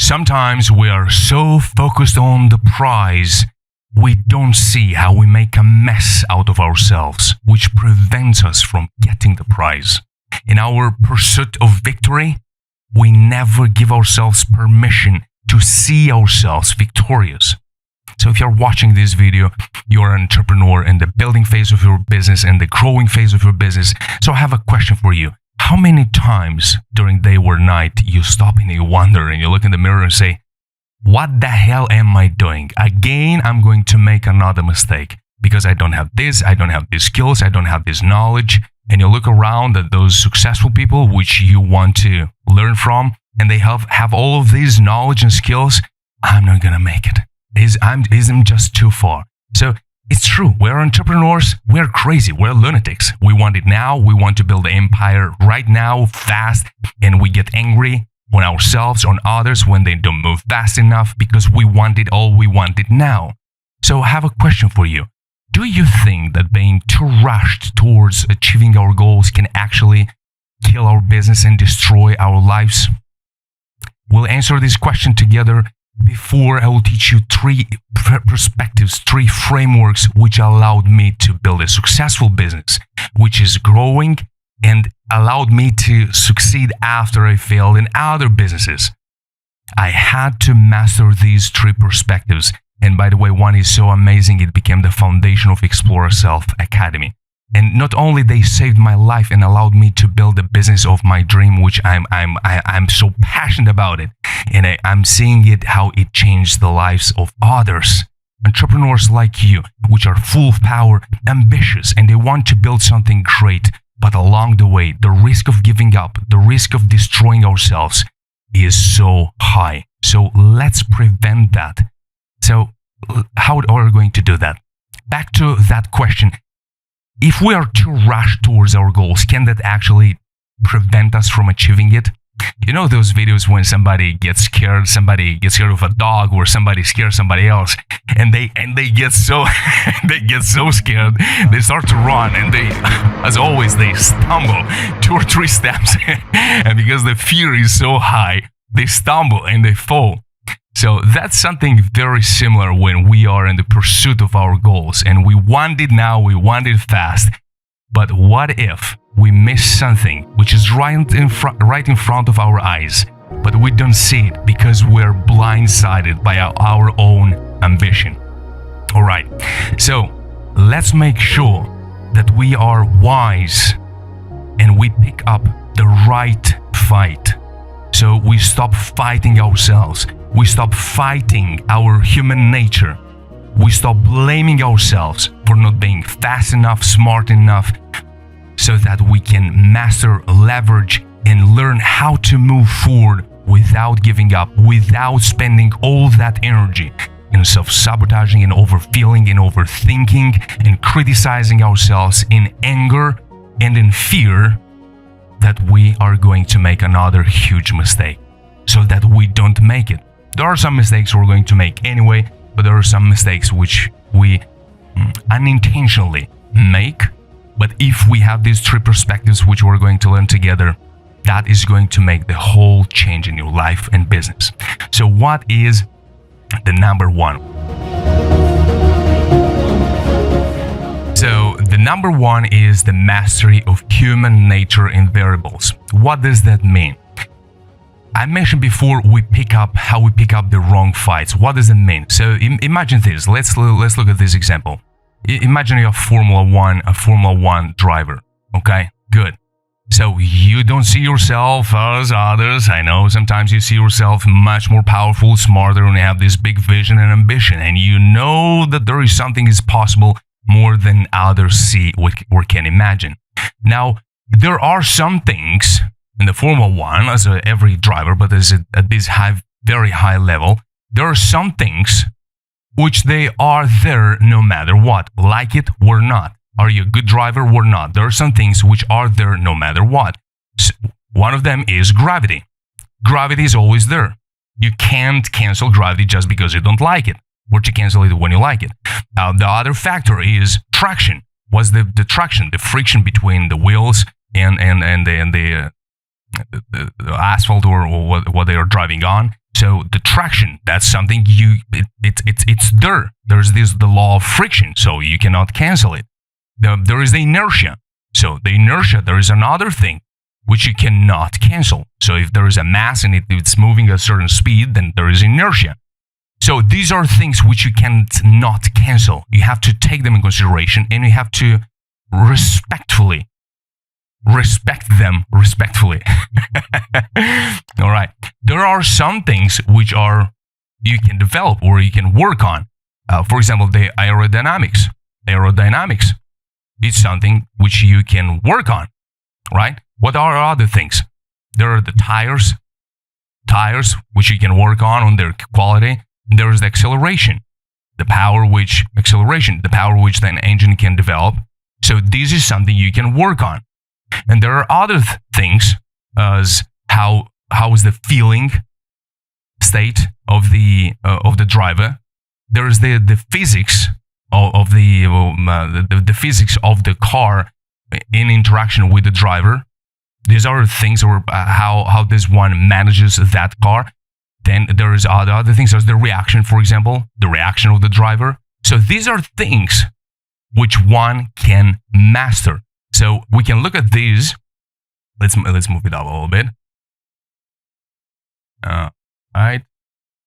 Sometimes we are so focused on the prize, we don't see how we make a mess out of ourselves, which prevents us from getting the prize. In our pursuit of victory, we never give ourselves permission to see ourselves victorious. So if you're watching this video, you're an entrepreneur in the building phase of your business and the growing phase of your business. So I have a question for you. How many times during day or night you stop and you wonder and you look in the mirror and say, what the hell am I doing? Again, I'm going to make another mistake because I don't have this, I don't have these skills, I don't have this knowledge. And you look around at those successful people which you want to learn from, and they have all of these knowledge and skills. I'm not going to make it. I'm just too far. So it's true. We're entrepreneurs. We're crazy. We're lunatics. We want it now. We want to build an empire right now, fast. And we get angry on ourselves, on others when they don't move fast enough because we want it all. We want it now. So I have a question for you. Do you think that being too rushed towards achieving our goals can actually kill our business and destroy our lives? We'll answer this question together. Before, I will teach you three perspectives, three frameworks which allowed me to build a successful business, which is growing and allowed me to succeed after I failed in other businesses. I had to master these three perspectives. And by the way, one is so amazing, it became the foundation of Exploraself Academy. And not only they saved my life and allowed me to build the business of my dream, which I'm so passionate about it, and I'm seeing it how it changed the lives of others. Entrepreneurs like you, which are full of power, ambitious, and they want to build something great, but along the way, the risk of giving up, the risk of destroying ourselves is so high. So let's prevent that. So how are we going to do that? Back to that question. If we are too rushed towards our goals, can that actually prevent us from achieving it? You know those videos when somebody gets scared of a dog, or somebody scares somebody else, and they get so they get so scared, they start to run, and they, as always, they stumble 2 or 3 steps, and because the fear is so high, they stumble and they fall. So that's something very similar when we are in the pursuit of our goals and we want it now, we want it fast. But what if we miss something which is right in front of our eyes, but we don't see it because we're blindsided by our own ambition? All right, so let's make sure that we are wise and we pick up the right fight. So we stop fighting ourselves. We stop fighting our human nature. We stop blaming ourselves for not being fast enough, smart enough, so that we can master, leverage, and learn how to move forward without giving up, without spending all that energy in self-sabotaging and overfeeling and overthinking and criticizing ourselves in anger and in fear that we are going to make another huge mistake, so that we don't make it. There are some mistakes we're going to make anyway, but there are some mistakes which we unintentionally make. But if we have these 3 perspectives which we're going to learn together, that is going to make the whole change in your life and business. So what is the number 1? So the number 1 is the mastery of human nature in variables. What does that mean? I mentioned before how we pick up the wrong fights. What does it mean? So imagine this. Let's look at this example. Imagine you're a Formula 1 driver. Okay, good. So you don't see yourself as others. I know sometimes you see yourself much more powerful, smarter, and have this big vision and ambition. And you know that there is something is possible more than others see or can imagine. Now, there are some things in the Formula 1, as every driver, but at this very high level, there are some things which they are there no matter what, like it or not. Are you a good driver or not? There are some things which are there no matter what. So one of them is gravity. Gravity is always there. You can't cancel gravity just because you don't like it, or to cancel it when you like it. The other factor is traction. What's the traction? The friction between the wheels and the the asphalt or what they are driving on. So the traction, that's something it's there. There's the law of friction, so you cannot cancel it. There is the inertia. So the inertia, there is another thing which you cannot cancel. So if there is a mass and it's moving at a certain speed, then there is inertia. So these are things which you cannot cancel. You have to take them in consideration, and you have to respect them respectfully. All right. There are some things which you can develop or you can work on. For example, the aerodynamics. Aerodynamics is something which you can work on, right? What are other things? There are the tires which you can work on their quality. There is the acceleration, the power which the engine can develop. So this is something you can work on. And there are other things as how is the feeling state of the driver. There is the physics of the physics of the car in interaction with the driver. These are things, or how this one manages that car. Then there is other things. There's the reaction, for example, the reaction of the driver. So these are things which one can master. So we can look at these. Let's move it up a little bit. Right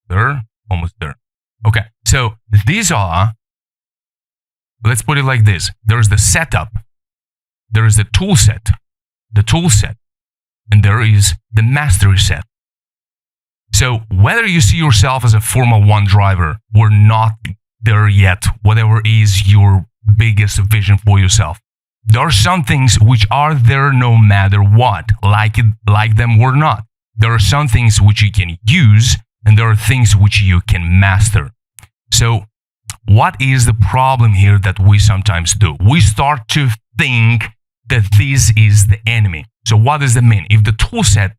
there, almost there. Okay, so these are. Let's put it like this. There's the setup. There is the tool set, and there is the mastery set. So whether you see yourself as a Formula 1 driver or not there yet, whatever is your biggest vision for yourself, there are some things which are there no matter what, like them or not. There are some things which you can use, and there are things which you can master. So what is the problem here that we sometimes do? We start to think that this is the enemy. So what does that mean? If the tool set,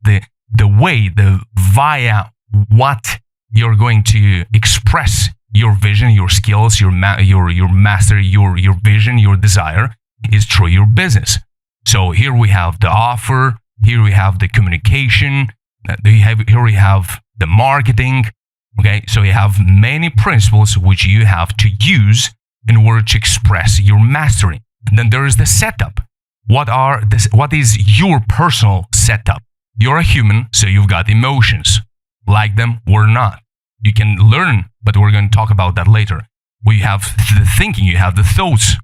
via what you're going to express your vision, your skills, your mastery, your vision, your desire, is through your business. So here we have the offer, here we have the communication, here we have the marketing. Okay, so you have many principles which you have to use in order to express your mastery. And then there is the setup. What is your personal setup? You're a human, so you've got emotions, like them or not. You can learn, but we're going to talk about that later. Well, you have the thinking, you have the thoughts.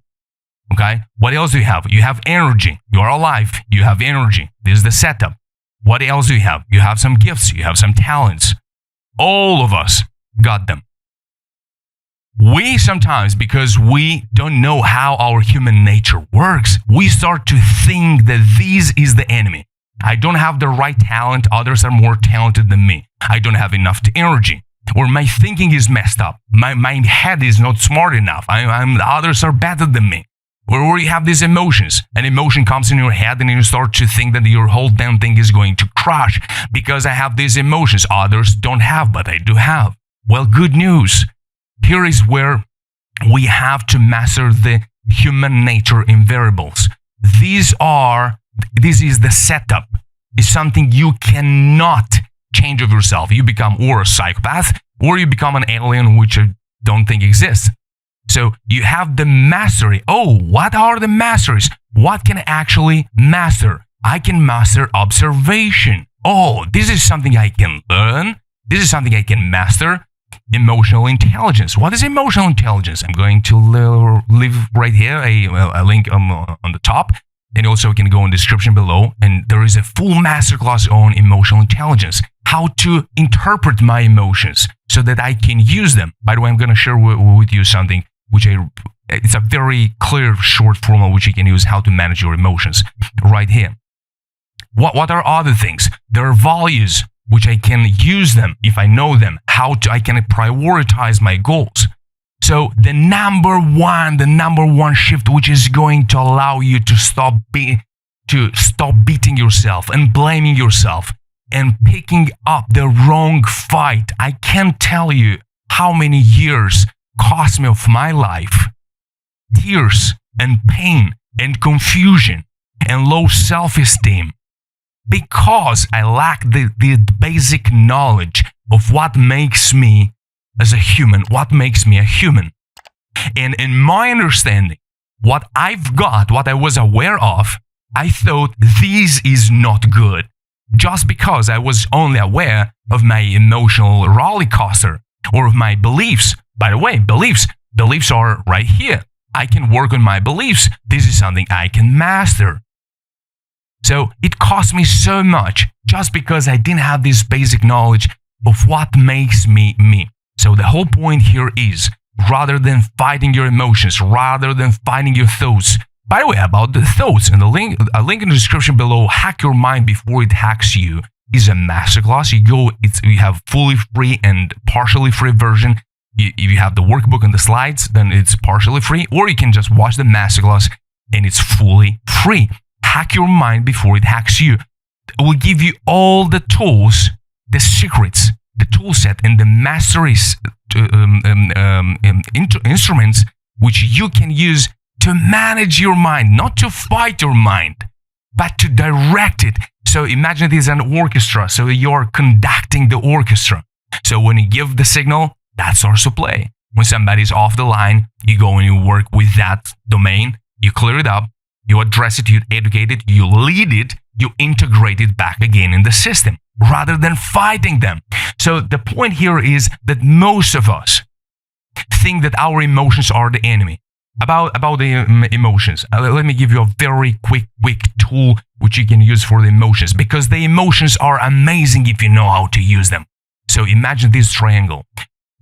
Okay, what else do you have? You have energy. You're alive. You have energy. This is the setup. What else do you have? You have some gifts. You have some talents. All of us got them. We sometimes, because we don't know how our human nature works, we start to think that this is the enemy. I don't have the right talent. Others are more talented than me. I don't have enough energy. Or my thinking is messed up. My head is not smart enough. Others are better than me. Or you have these emotions. An emotion comes in your head and you start to think that your whole damn thing is going to crash because I have these emotions. Others don't have, but I do have. Well, good news. Here is where we have to master the human nature invariables. This is the setup. It's something you cannot change of yourself. You become or a psychopath or you become an alien, which I don't think exists. So you have the mastery. Oh, what are the masteries? What can I actually master? I can master observation. Oh, this is something I can learn. This is something I can master. Emotional intelligence. What is emotional intelligence? I'm going to leave right here a link on the top. And also you can go in the description below. And there is a full masterclass on emotional intelligence. How to interpret my emotions so that I can use them. By the way, I'm going to share with you something it's a very clear short formula which you can use how to manage your emotions right here. What are other things? There are values which I can use them if I know them. I can prioritize my goals. So the number one shift which is going to allow you to stop beating yourself and blaming yourself and picking up the wrong fight. I can't tell you how many years cost me of my life, tears and pain and confusion and low self-esteem because I lack the basic knowledge of what makes me as a human, what makes me a human. And in my understanding, what I've got, what I was aware of, I thought this is not good. Just because I was only aware of my emotional roller coaster or of my beliefs. By the way, beliefs are right here. I can work on my beliefs. This is something I can master. So it cost me so much just because I didn't have this basic knowledge of what makes me me. So the whole point here is, rather than fighting your emotions, rather than fighting your thoughts. By the way, about the thoughts, and a link in the description below, Hack Your Mind Before It Hacks You, is a masterclass. You have fully free and partially free version. If you have the workbook and the slides, then it's partially free, or you can just watch the masterclass and it's fully free. Hack Your Mind Before It Hacks You. It will give you all the tools, the secrets, the tool set, and the masteries, instruments which you can use to manage your mind, not to fight your mind, but to direct it. So imagine this is an orchestra. So you're conducting the orchestra. So when you give the signal, that starts to play. When somebody's off the line, you go and you work with that domain, you clear it up, you address it, you educate it, you lead it, you integrate it back again in the system, rather than fighting them. So the point here is that most of us think that our emotions are the enemy. About the emotions, let me give you a very quick tool which you can use for the emotions, because the emotions are amazing if you know how to use them. So imagine this triangle.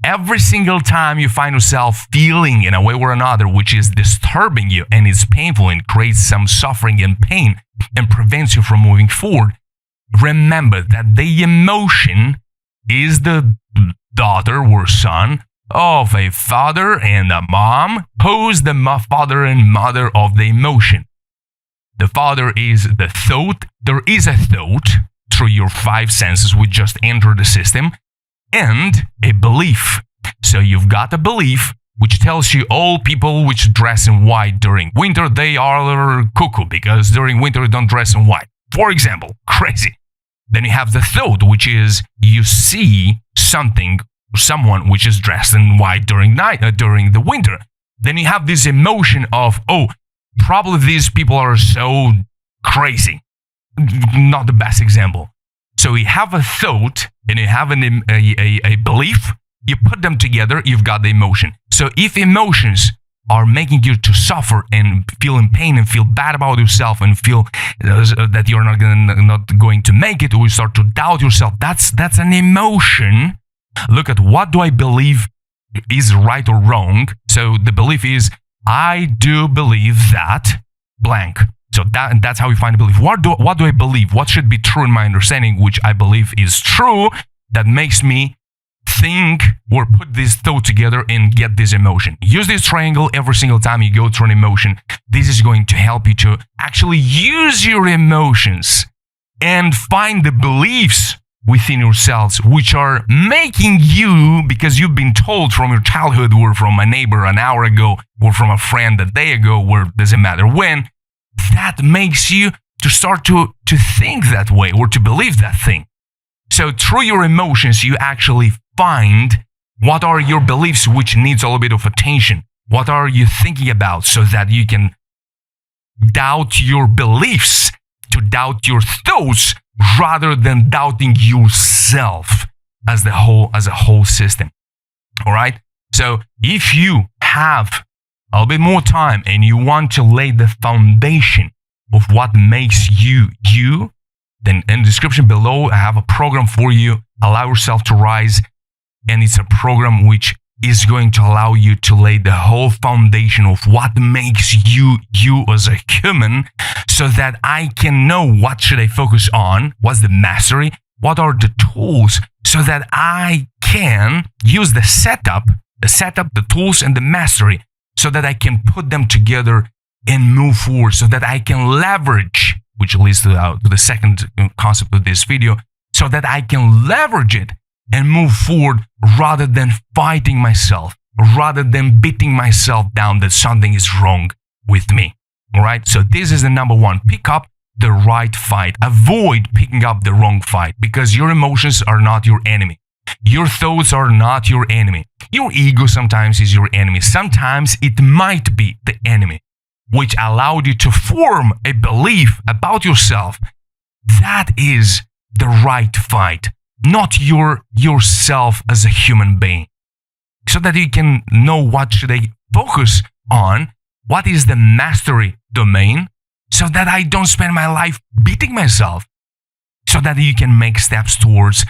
Every single time you find yourself feeling in a way or another which is disturbing you and it's painful and creates some suffering and pain and prevents you from moving forward, remember that the emotion is the daughter or son of a father and a mom. Who's the father and mother of the emotion? The father is the thought. There is a thought through your five senses which just enter the system, and a belief. So you've got a belief which tells you all people which dress in white during winter, they are cuckoo because during winter they don't dress in white. For example, crazy. Then you have the thought, which is you see something, someone which is dressed in white during the winter. Then you have this emotion of, oh, probably these people are so crazy. Not the best example. So you have a thought and you have a belief, you put them together, you've got the emotion. So if emotions are making you to suffer and feel in pain and feel bad about yourself and feel that you're not going to make it, or you start to doubt yourself, that's an emotion. Look at, what do I believe is right or wrong? So the belief is, I do believe that blank. So that's how we find a belief. What do I believe? What should be true in my understanding, which I believe is true, that makes me think or put this thought together and get this emotion. Use this triangle every single time you go through an emotion. This is going to help you to actually use your emotions and find the beliefs within yourselves which are making you, because you've been told from your childhood or from a neighbor an hour ago or from a friend a day ago, or doesn't matter when, that makes you to start to think that way or to believe that thing. So through your emotions, you actually find what are your beliefs which needs a little bit of attention. What are you thinking about, so that you can doubt your beliefs, to doubt your thoughts, rather than doubting yourself as a whole system. All right? So if you have a little bit more time and you want to lay the foundation of what makes you you, then in the description below, I have a program for you, Allow Yourself to Rise. And it's a program which is going to allow you to lay the whole foundation of what makes you you as a human, so that I can know what should I focus on, what's the mastery, what are the tools, so that I can use the setup, the tools, and the mastery, so that I can put them together and move forward, so that I can leverage, which leads to the second concept of this video, so that I can leverage it and move forward rather than fighting myself, rather than beating myself down that something is wrong with me. All right? So this is the number one. Pick up the right fight. Avoid picking up the wrong fight, because your emotions are not your enemy. Your thoughts are not your enemy. Your ego sometimes is your enemy. Sometimes it might be the enemy, which allowed you to form a belief about yourself. That is the right fight, not yourself as a human being. So that you can know what should I focus on, what is the mastery domain, so that I don't spend my life beating myself, so that you can make steps towards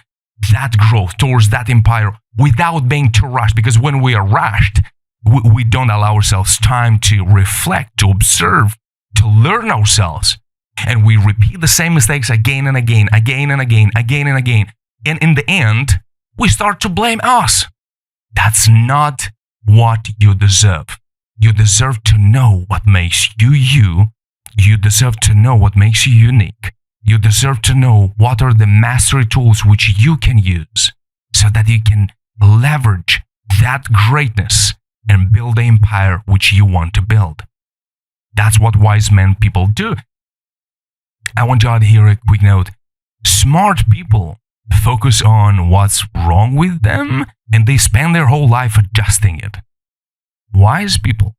that growth, towards that empire, without being too rushed. Because when we are rushed, we don't allow ourselves time to reflect, to observe, to learn ourselves. And we repeat the same mistakes again and again, again and again, again and again. And in the end, we start to blame us. That's not what you deserve. You deserve to know what makes you you. You deserve to know what makes you unique. You deserve to know what are the mastery tools which you can use so that you can leverage that greatness and build the empire which you want to build. That's what wise men people do. I want to add here a quick note. Smart people focus on what's wrong with them and they spend their whole life adjusting it. Wise people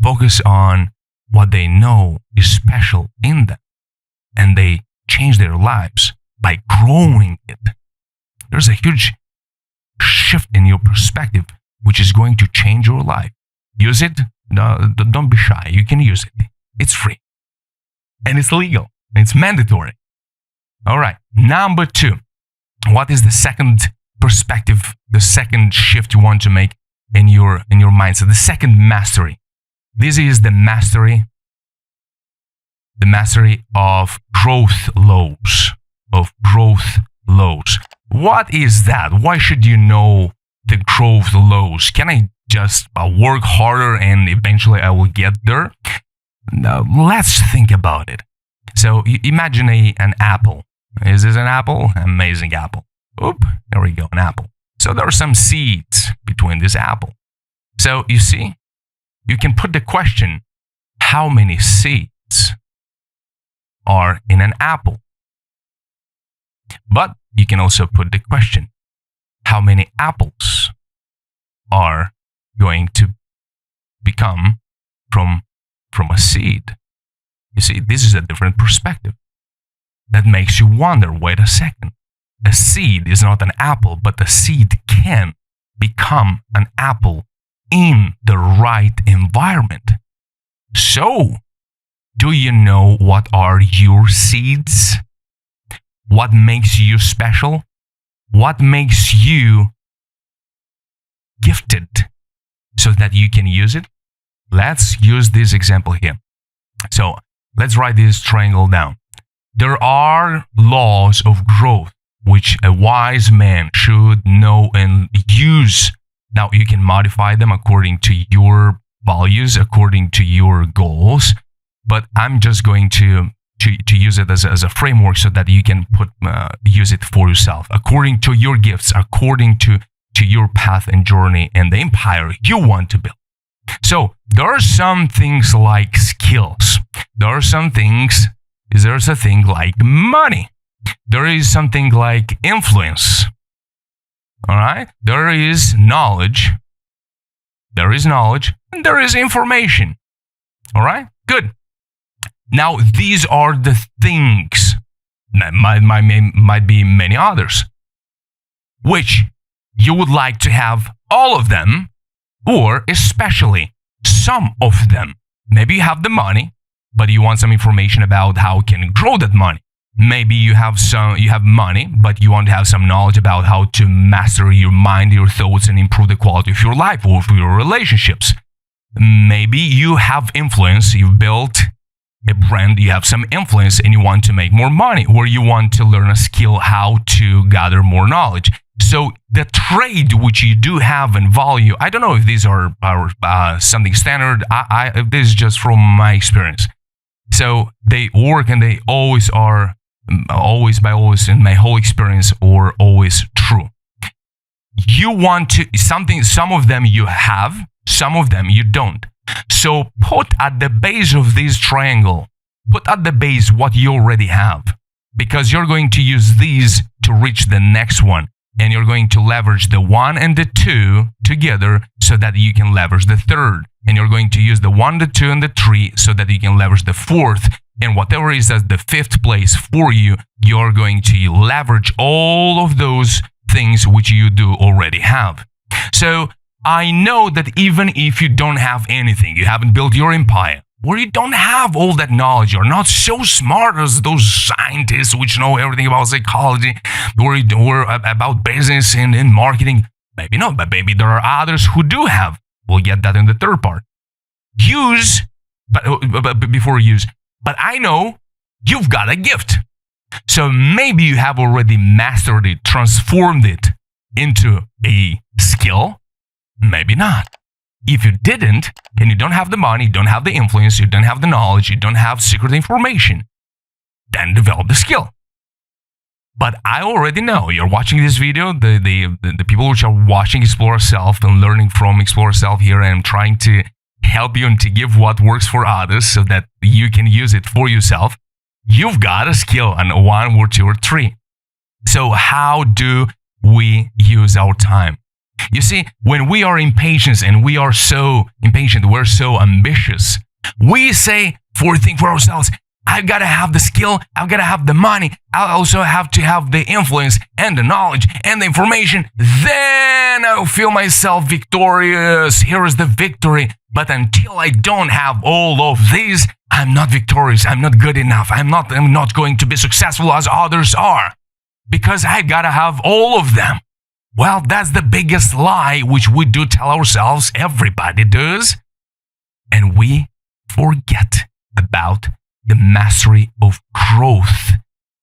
focus on what they know is special in them and they change their lives by growing it. There's a huge shift in your perspective which is going to change your life. Use it. Don't be shy. You can use it. It's free. And it's legal. It's mandatory. All right. Number 2. What is the second perspective, the second shift you want to make in your mindset? The second mastery. This is the mastery of growth lows. What is that? Why should you know the growth lows? Can I just work harder and eventually I will get there? No, let's think about it. So imagine an apple. Is this an apple? Amazing apple. Oop, there we go, an apple. So there are some seeds between this apple. So you see, you can put the question, how many seeds are in an apple? But you can also put the question, how many apples are going to become from a seed? You see, this is a different perspective that makes you wonder, wait a second. A seed is not an apple, but a seed can become an apple in the right environment. So, do you know what are your seeds? What makes you special? What makes you gifted so that you can use it? Let's use this example here. So, let's write this triangle down. There are laws of growth which a wise man should know and use. Now, you can modify them according to your values, according to your goals, but I'm just going to use it as a framework so that you can use it for yourself, according to your gifts, according to your path and journey and the empire you want to build. So, there are some things like skills. There's a thing like money. There is something like influence. All right? There is knowledge. And there is information. All right? Good. Now, these are the things. Might be many others. Which you would like to have all of them, or especially some of them. Maybe you have the money, but you want some information about how you can grow that money. Maybe you have money, but you want to have some knowledge about how to master your mind, your thoughts, and improve the quality of your life or of your relationships. Maybe you have influence, you've built a brand, you have some influence, and you want to make more money, or you want to learn a skill how to gather more knowledge. So the trade which you do have in value, I don't know if these are something standard. This is just from my experience. So they work and they always are, always in my whole experience, or always true. You want to, some of them you have, some of them you don't. So put at the base of this triangle put at the base what you already have, because you're going to use these to reach the next one. And you're going to leverage the 1 and the 2 together so that you can leverage the third. And you're going to use the 1, the 2, and the 3 so that you can leverage the fourth. And whatever is as the fifth place for you, you're going to leverage all of those things which you do already have. So I know that even if you don't have anything, you haven't built your empire, or you don't have all that knowledge, you're not so smart as those scientists which know everything about psychology or about business and marketing. Maybe not, but maybe there are others who do have. We'll get that in the third part. But I know you've got a gift. So maybe you have already mastered it, transformed it into a skill. Maybe not. If you didn't, and you don't have the money, you don't have the influence, you don't have the knowledge, you don't have secret information, then develop the skill. But I already know, you're watching this video, the people which are watching Exploraself and learning from Exploraself here, and I'm trying to help you and to give what works for others so that you can use it for yourself. You've got a skill, and 1 or 2 or 3. So how do we use our time? You see, when we are impatient and we are so impatient, we're so ambitious, we say think for ourselves, I've got to have the skill, I've got to have the money, I also have to have the influence and the knowledge and the information, then I'll feel myself victorious. Here is the victory. But until I don't have all of these, I'm not victorious, I'm not good enough, I'm not going to be successful as others are, because I've got to have all of them. Well, that's the biggest lie which we do tell ourselves, everybody does, and we forget about the mastery of growth,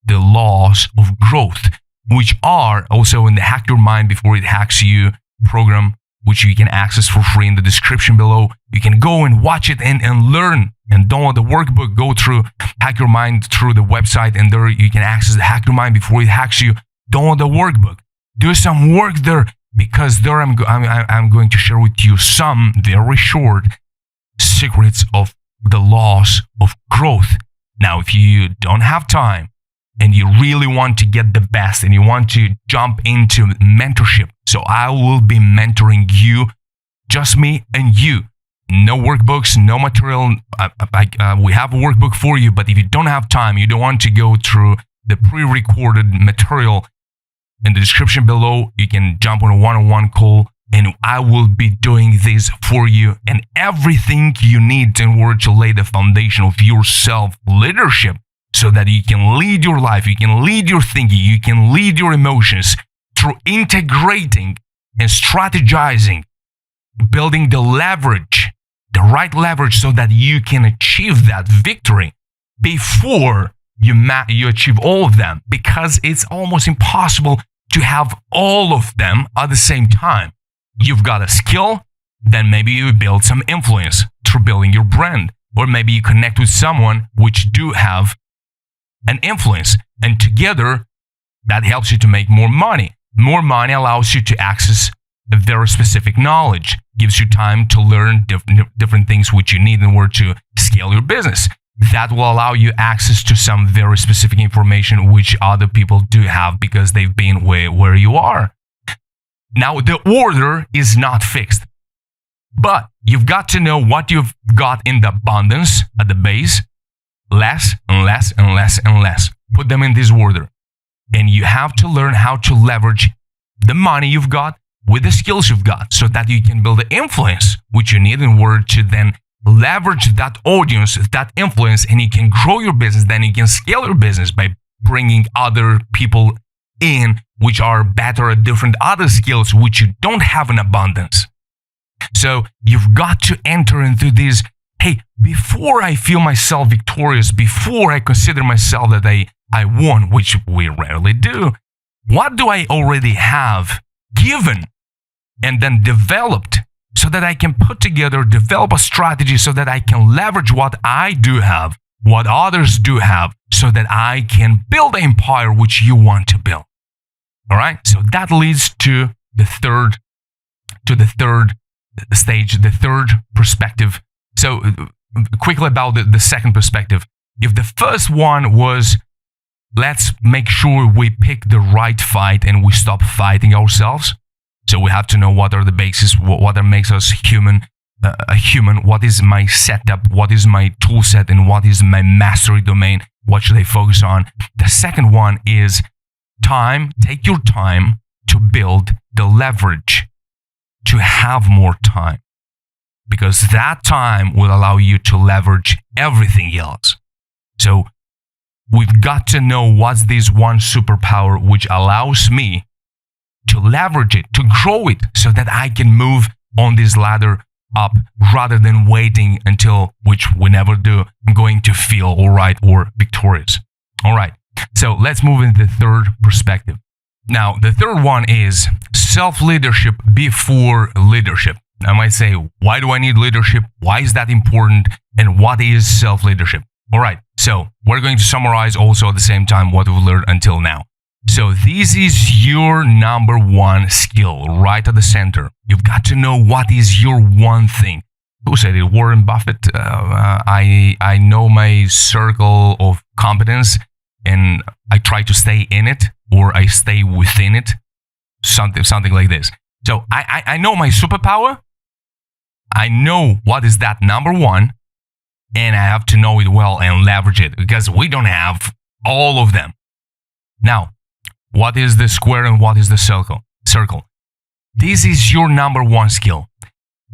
the laws of growth, which are also in the Hack Your Mind Before It Hacks You program, which you can access for free in the description below. You can go and watch it and learn and download the workbook. Go through Hack Your Mind through the website, and there you can access the Hack Your Mind Before It Hacks You. Download the workbook. Do some work there, because there I'm going to share with you some very short secrets of the laws of growth. Now, if you don't have time and you really want to get the best and you want to jump into mentorship, so I will be mentoring you, just me and you. No workbooks, no material. We have a workbook for you, but if you don't have time, you don't want to go through the pre-recorded material, in the description below, you can jump on a one-on-one call, and I will be doing this for you and everything you need in order to lay the foundation of your self-leadership so that you can lead your life, you can lead your thinking, you can lead your emotions through integrating and strategizing, building the leverage, the right leverage so that you can achieve that victory before you achieve all of them, because it's almost impossible to have all of them at the same time. You've got a skill, then maybe you build some influence through building your brand, or maybe you connect with someone which do have an influence, and together that helps you to make more money. More money allows you to access a very specific knowledge, gives you time to learn different things which you need in order to scale your business. That will allow you access to some very specific information which other people do have because they've been where you are. Now, the order is not fixed, but you've got to know what you've got in the abundance at the base, less and less and less and less. Put them in this order. And you have to learn how to leverage the money you've got with the skills you've got so that you can build the influence which you need in order to then leverage that audience, that influence, and you can grow your business. Then you can scale your business by bringing other people in which are better at different other skills which you don't have in abundance. So you've got to enter into this, hey, before I feel myself victorious, before I consider myself that I won, which we rarely do, what do I already have given and then developed so that I can put together, develop a strategy so that I can leverage what I do have, what others do have, so that I can build the empire which you want to build. All right? So that leads to the third stage, the third perspective. So quickly about the second perspective. if the first one was, let's make sure we pick the right fight and we stop fighting ourselves. So we have to know what are the bases, what makes us human, a human, what is my setup, what is my tool set, and what is my mastery domain, what should I focus on. The second one is time. Take your time to build the leverage to have more time, because that time will allow you to leverage everything else. So we've got to know what's this one superpower which allows me to leverage it, to grow it, so that I can move on this ladder up rather than waiting until, which we never do, I'm going to feel all right or victorious. All right, so let's move into the third perspective. Now, the third one is self-leadership before leadership. I might say, why do I need leadership? Why is that important? And what is self-leadership? All right, so we're going to summarize also at the same time what we've learned until now. So this is your number one skill right at the center. You've got to know what is your one thing. Who said it? Warren Buffett. I know my circle of competence and I try to stay in it, or I stay within it. Something like this. So I know my superpower. I know what is that number one, and I have to know it well and leverage it, because we don't have all of them. Now, what is the square and what is the circle? This is your number one skill.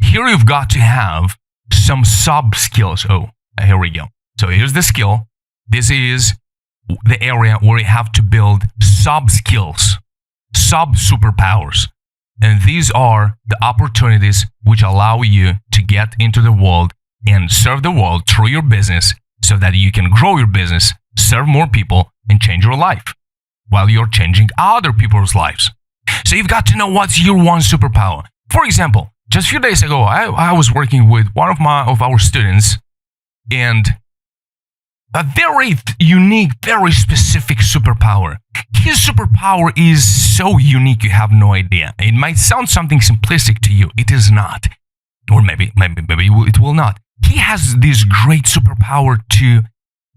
Here you've got to have some sub skills. Oh, here we go. So here's the skill. This is the area where you have to build sub skills, sub superpowers. And these are the opportunities which allow you to get into the world and serve the world through your business, so that you can grow your business, serve more people, and change your life while you're changing other people's lives. So you've got to know what's your one superpower. For example, just a few days ago, I was working with one of our students, and a very unique, very specific superpower. His superpower is so unique you have no idea. It might sound something simplistic to you. It is not. Or maybe it will not. He has this great superpower to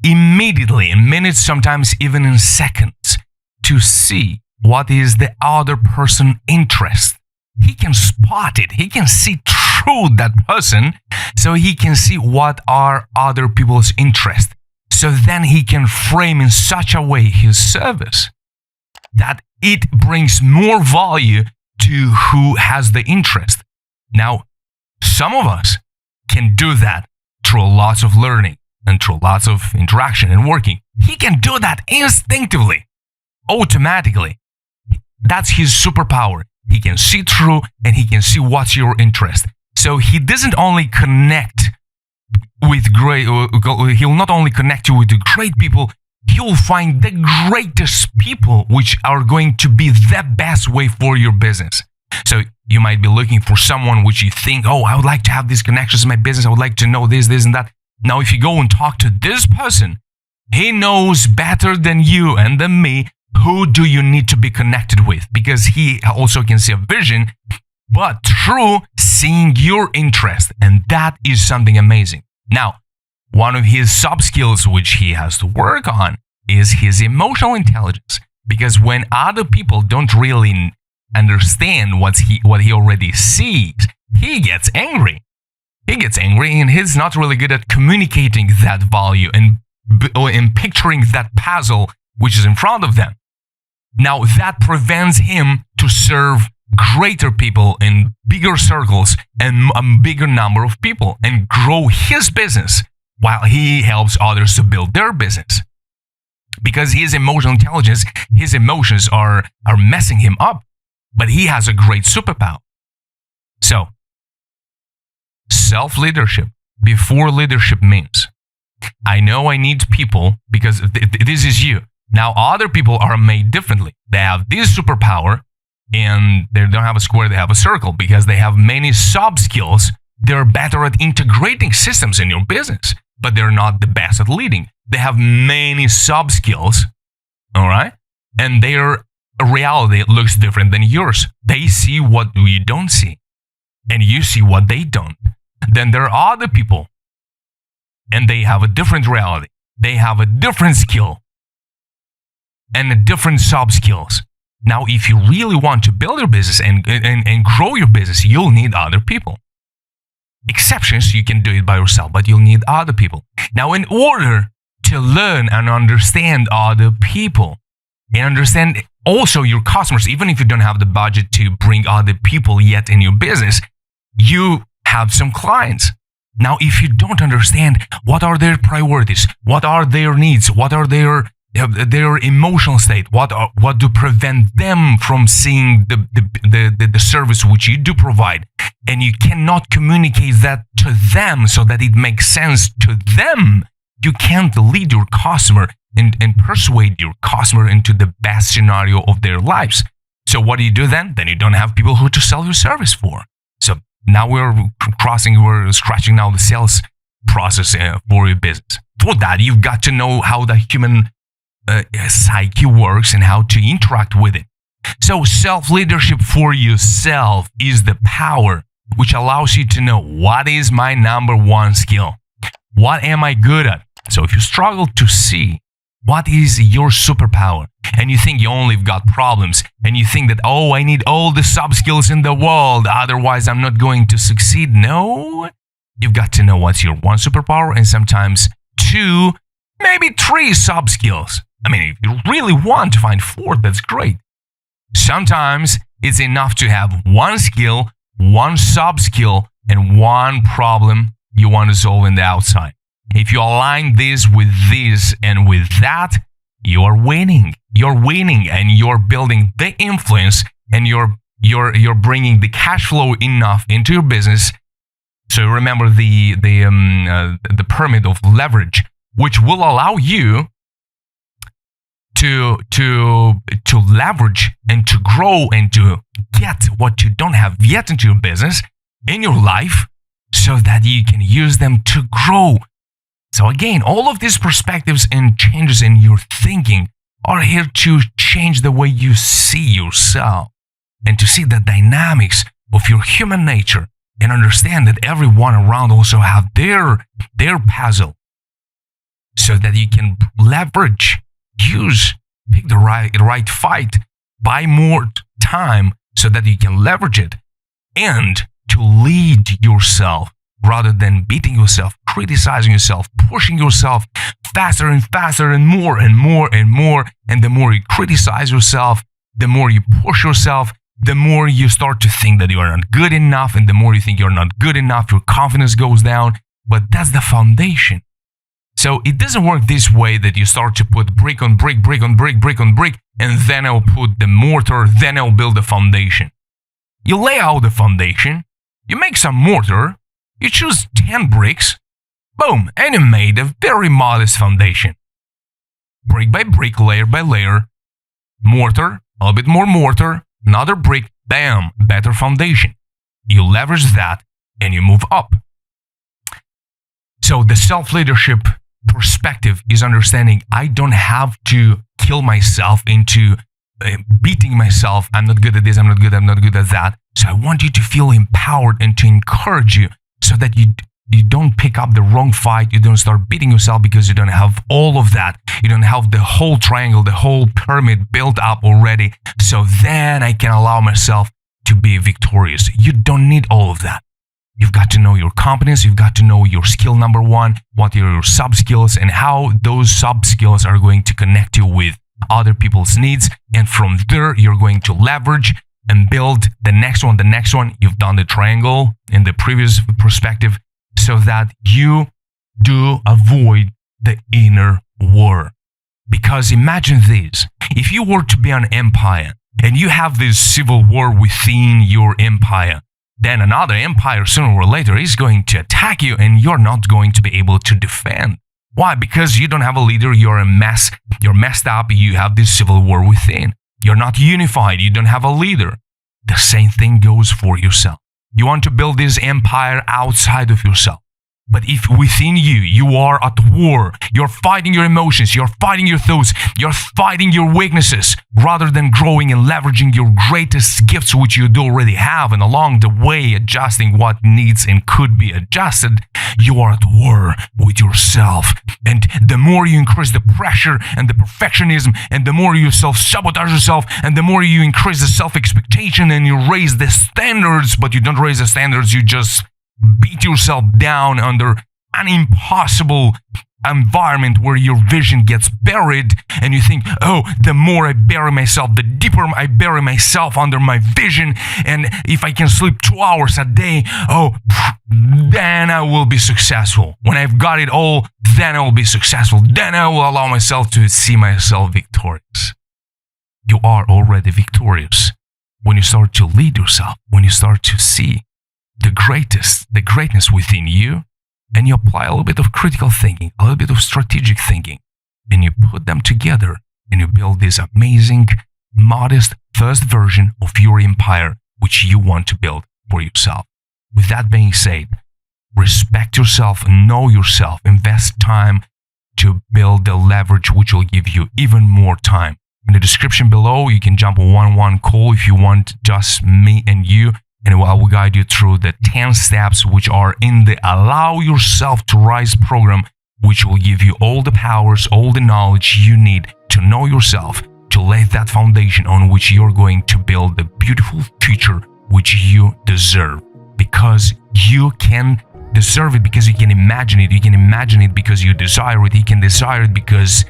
immediately, in minutes, sometimes even in seconds, to see what is the other person's interest. He can spot it. He can see through that person, so he can see what are other people's interests. So then he can frame in such a way his service that it brings more value to who has the interest. Now, some of us can do that through lots of learning and through lots of interaction and working. He can do that instinctively, automatically. That's his superpower. He can see through and he can see what's your interest. So he doesn't only connect with great, he'll not only connect you with the great people, he'll find the greatest people which are going to be the best way for your business. So you might be looking for someone which you think, oh, I would like to have these connections in my business. I would like to know this, and that. Now, if you go and talk to this person, he knows better than you and than me who do you need to be connected with, because he also can see a vision, but through seeing your interest. And that is something amazing. Now, one of his sub skills which he has to work on is his emotional intelligence, because when other people don't really understand what he already sees, he gets angry. He gets angry, and he's not really good at communicating that value and picturing that puzzle which is in front of them. Now, that prevents him to serve greater people in bigger circles and a bigger number of people and grow his business while he helps others to build their business. Because his emotional intelligence, his emotions are messing him up, but he has a great superpower. So, self-leadership before leadership means, I know I need people because this is you. Now, other people are made differently. They have this superpower, and they don't have a square, they have a circle, because they have many sub-skills. They're better at integrating systems in your business, but they're not the best at leading. They have many sub-skills, all right? And their reality looks different than yours. They see what you don't see, and you see what they don't. Then there are other people, and they have a different reality. They have a different skill and a different sub skills. Now, if you really want to build your business and grow your business, you'll need other people. Exceptions, you can do it by yourself, but you'll need other people. Now, in order to learn and understand other people and understand also your customers, even if you don't have the budget to bring other people yet in your business, you have some clients. Now, if you don't understand what are their priorities, what are their needs, what are their emotional state, what do prevent them from seeing the service which you do provide, and you cannot communicate that to them so that it makes sense to them, you can't lead your customer and persuade your customer into the best scenario of their lives. So what do you do then? Then you don't have people who to sell your service for. So now we're scratching now the sales process for your business. For that, you've got to know how the human psyche works and how to interact with it. So self-leadership for yourself is the power which allows you to know what is my number one skill. What am I good at? So if you struggle to see what is your superpower and you think you only got problems and you think that, oh, I need all the sub skills in the world, otherwise I'm not going to succeed. No, you've got to know what's your one superpower and sometimes two, maybe three sub skills. I mean, if you really want to find four, that's great. Sometimes it's enough to have one skill, one sub skill, and one problem you want to solve in the outside. If you align this with this and with that, you are winning. You're winning, and you're building the influence, and you're bringing the cash flow enough into your business. So remember the pyramid of leverage, which will allow you to leverage and to grow and to get what you don't have yet into your business, in your life, so that you can use them to grow. So again, all of these perspectives and changes in your thinking are here to change the way you see yourself and to see the dynamics of your human nature and understand that everyone around also have their puzzle, so that you can leverage, pick the right fight, buy more time so that you can leverage it, and to lead yourself rather than beating yourself, criticizing yourself, pushing yourself faster and faster and more and more and more. And the more you criticize yourself, the more you push yourself, the more you start to think that you are not good enough. And the more you think you're not good enough, your confidence goes down. But that's the foundation. So it doesn't work this way that you start to put brick on brick, brick on brick, brick on brick, and then I'll put the mortar, then I'll build the foundation. You lay out the foundation, you make some mortar, you choose 10 bricks, boom, and you made a very modest foundation. Brick by brick, layer by layer, mortar, a little bit more mortar, another brick, bam, better foundation. You leverage that and you move up. So the self-leadership perspective is understanding I don't have to kill myself into beating myself. I'm not good at this, I'm not good at that. So I want you to feel empowered and to encourage you so that you don't pick up the wrong fight. You don't start beating yourself because you don't have all of that. You don't have the whole triangle, the whole pyramid built up already. So then I can allow myself to be victorious. You don't need all of that. You've got to know your competence. You've got to know your skill number one, what are your sub skills, and how those sub skills are going to connect you with other people's needs. And from there, you're going to leverage and build the next one. You've done the triangle in the previous perspective so that you do avoid the inner war. Because imagine this, if you were to be an empire and you have this civil war within your empire, then another empire sooner or later is going to attack you and you're not going to be able to defend. Why? Because you don't have a leader, you're a mess, you're messed up, you have this civil war within. You're not unified, you don't have a leader. The same thing goes for yourself. You want to build this empire outside of yourself. But if within you, you are at war, you're fighting your emotions, you're fighting your thoughts, you're fighting your weaknesses, rather than growing and leveraging your greatest gifts which you do already have, and along the way adjusting what needs and could be adjusted, you are at war with yourself. And the more you increase the pressure and the perfectionism, and the more you self-sabotage yourself, and the more you increase the self-expectation and you raise the standards, but you don't raise the standards, you just beat yourself down under an impossible environment where your vision gets buried, and you think, oh, the more I bury myself, the deeper I bury myself under my vision, and if I can sleep 2 hours a day, oh, then I will be successful. When I've got it all, then I will be successful. Then I will allow myself to see myself victorious. You are already victorious when you start to lead yourself, when you start to see the greatness within you, and you apply a little bit of critical thinking, a little bit of strategic thinking, and you put them together, and you build this amazing, modest first version of your empire, which you want to build for yourself. With that being said, respect yourself, know yourself, invest time to build the leverage which will give you even more time. In the description below, you can jump a one-on-one call if you want, just me and you. And I will guide you through the 10 steps which are in the Allow Yourself to Rise program, which will give you all the powers, all the knowledge you need to know yourself, to lay that foundation on which you're going to build the beautiful future which you deserve. Because you can deserve it, because you can imagine it. You can imagine it because you desire it. You can desire it because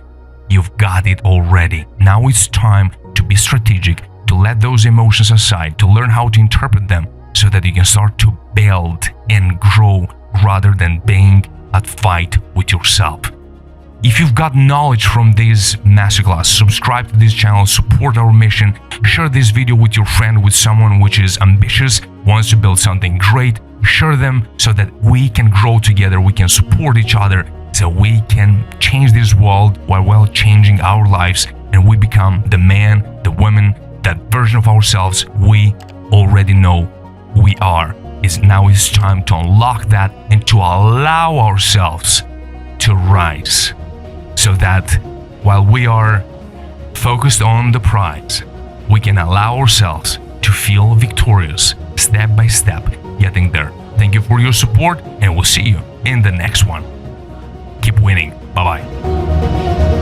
you've got it already. Now it's time to be strategic, to let those emotions aside, to learn how to interpret them so that you can start to build and grow rather than being at fight with yourself. If you've got knowledge from this masterclass, subscribe to this channel, support our mission, share this video with your friend, with someone which is ambitious, wants to build something great. Share them so that we can grow together, we can support each other, so we can change this world while changing our lives, and we become the man, the woman, that version of ourselves we already know we are. Now it's time to unlock that and to allow ourselves to rise, so that while we are focused on the prize, we can allow ourselves to feel victorious step by step getting there. Thank you for your support, and we'll see you in the next one. Keep winning. Bye-bye.